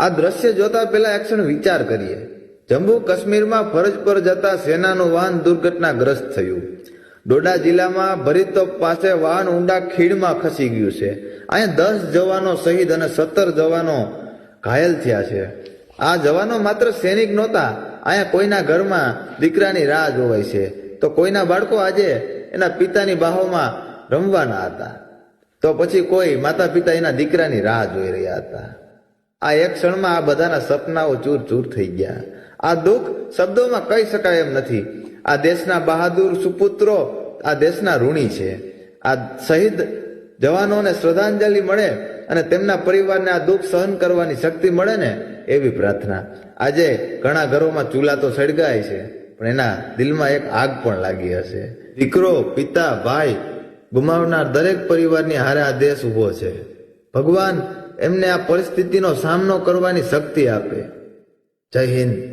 આ દ્રશ્ય જોતા પહેલા એક ક્ષણ વિચાર કરીએ. જમ્મુ કાશ્મીરમાં ફરજ પર જતા સેનાનું વાહન દુર્ઘટનાગ્રસ્ત થયું. ડોડા જિલ્લામાં ભરીતોપ પાસે વાહન ઊંડા ખીણમાં ખસી ગયું છે. અહીંયા 10 જવાનો શહીદ અને 17 જવાનો ઘાયલ થયા છે. આ જવાનો માત્ર સૈનિક નહોતા. અહીંયા કોઈના ઘરમાં દીકરાની રાહ જોવાય છે, તો કોઈના બાળકો આજે એના પિતાની બાહોમાં રમવાના હતા, તો પછી કોઈ માતા પિતા એના દીકરાની રાહ જોઈ રહ્યા હતા. આ એક ક્ષણમાં આ બધાના સપનાઓ ચૂર ચૂર થઈ ગયા. આ દુઃખ શબ્દોમાં કહી શકાય એમ નથી. આ દેશના બહાદુર સુપુત્રો આ દેશના ઋણી છે. આ શહીદ જવાનોને શ્રદ્ધાંજલિ મળે અને તેમના પરિવારને આ દુઃખ સહન કરવાની શક્તિ મળે ને, એવી પ્રાર્થના. આજે ઘણા ઘરોમાં ચૂલા તો સળગાય છે, પણ એના દિલમાં એક આગ પણ લાગી હશે. દીકરો, પિતા, ભાઈ ગુમાવનાર દરેક પરિવારની હારે આ દેશ ઉભો છે. ભગવાન એમને આ પરિસ્થિતિનો સામનો કરવાની શક્તિ આપે. જય હિન્દ.